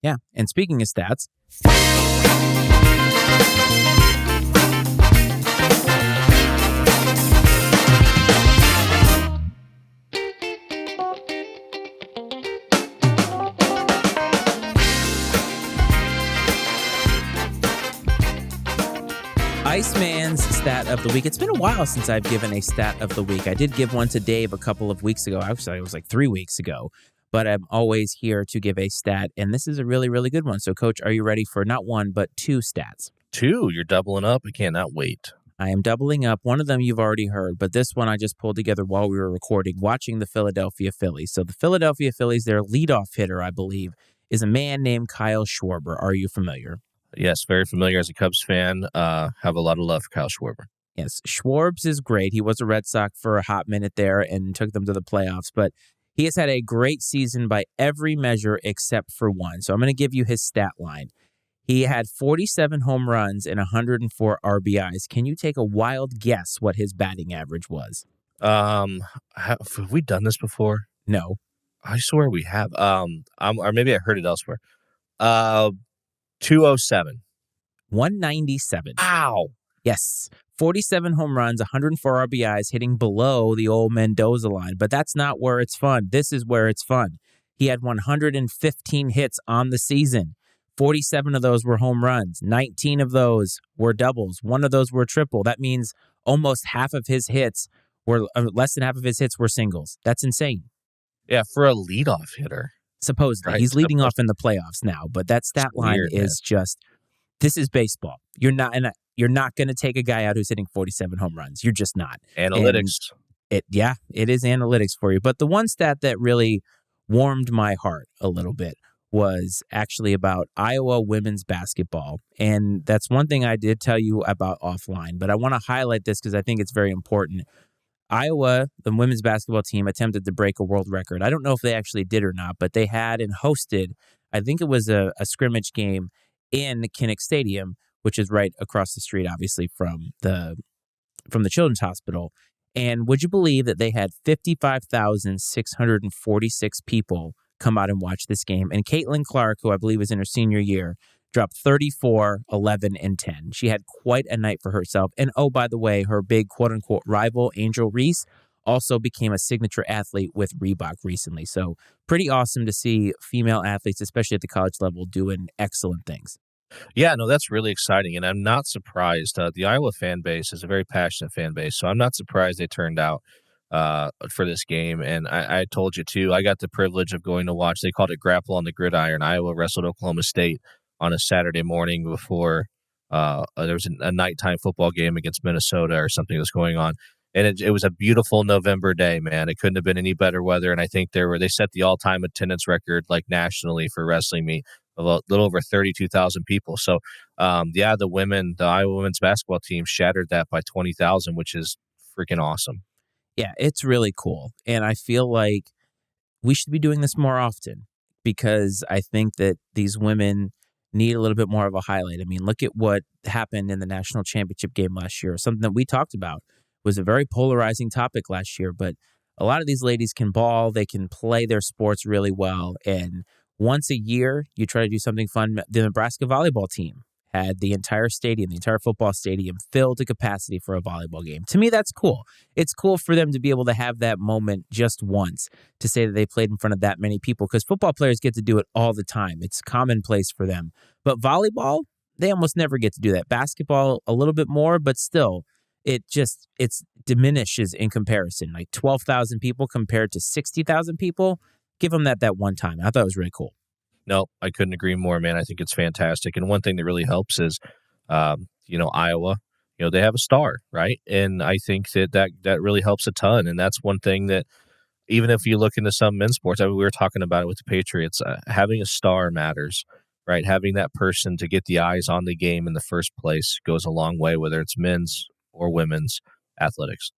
Yeah. And speaking of stats, Iceman's stat of the week. It's been a while since I've given a stat of the week. I did give one to Dave a couple of weeks ago. Actually, it was like 3 weeks ago. But I'm always here to give a stat, and this is a really, really good one. So, Coach, are you ready for not one, but 2 stats? 2? You're doubling up? I cannot wait. I am doubling up. One of them you've already heard, but this one I just pulled together while we were recording, watching the Philadelphia Phillies. So the Philadelphia Phillies, their leadoff hitter, I believe, is a man named Kyle Schwarber. Are you familiar? Yes, very familiar as a Cubs fan. Have a lot of love for Kyle Schwarber. Yes, Schwarbs is great. He was a Red Sox for a hot minute there and took them to the playoffs, but he has had a great season by every measure except for one. So I'm going to give you his stat line. He had 47 home runs and 104 RBIs. Can you take a wild guess what his batting average was? Have we done this before? No. I swear we have. Or maybe I heard it elsewhere. 207. 197. Ow. Yes. 47 home runs, 104 RBIs, hitting below the old Mendoza line. But that's not where it's fun. This is where it's fun. He had 115 hits on the season. 47 of those were home runs. 19 of those were doubles. 1 of those were triple. That means almost half of his hits were, less than half of his hits were singles. That's insane. Yeah, for a leadoff hitter. Supposedly. Right? He's leading off in the playoffs now, but that stat line is just, this is baseball. You're not going to take a guy out who's hitting 47 home runs. You're just not. Analytics. It is analytics for you. But the one stat that really warmed my heart a little bit was actually about Iowa women's basketball. And that's one thing I did tell you about offline, but I want to highlight this because I think it's very important. Iowa, the women's basketball team, attempted to break a world record. I don't know if they actually did or not, but they had and hosted, I think it was a scrimmage game in Kinnick Stadium, which is right across the street, obviously, from the Children's Hospital. And would you believe that they had 55,646 people come out and watch this game? And Caitlin Clark, who I believe was in her senior year, dropped 34, 11, and 10. She had quite a night for herself. And oh, by the way, her big quote-unquote rival, Angel Reese, also became a signature athlete with Reebok recently. So pretty awesome to see female athletes, especially at the college level, doing excellent things. Yeah, no, that's really exciting, and I'm not surprised. The Iowa fan base is a very passionate fan base, so I'm not surprised they turned out for this game. And I told you, too, I got the privilege of going to watch. They called it Grapple on the Gridiron. Iowa wrestled Oklahoma State on a Saturday morning before there was a nighttime football game against Minnesota or something that's going on. And it was a beautiful November day, man. It couldn't have been any better weather, and I think they set the all-time attendance record, like, nationally for wrestling meet. A little over 32,000 people. So, the Iowa women's basketball team shattered that by 20,000, which is freaking awesome. Yeah, it's really cool. And I feel like we should be doing this more often because I think that these women need a little bit more of a highlight. I mean, look at what happened in the national championship game last year. Something that we talked about was a very polarizing topic last year, but a lot of these ladies can ball. They can play their sports really well. And once a year, you try to do something fun. The Nebraska volleyball team had the entire football stadium filled to capacity for a volleyball game. To me, that's cool. It's cool for them to be able to have that moment just once to say that they played in front of that many people because football players get to do it all the time. It's commonplace for them. But volleyball, they almost never get to do that. Basketball, a little bit more, but still, it diminishes in comparison. Like 12,000 people compared to 60,000 people. Give them that one time. I thought it was really cool. No, I couldn't agree more, man. I think it's fantastic. And one thing that really helps is, Iowa, they have a star, right? And I think that really helps a ton. And that's one thing that, even if you look into some men's sports, we were talking about it with the Patriots, having a star matters, right? Having that person to get the eyes on the game in the first place goes a long way, whether it's men's or women's athletics.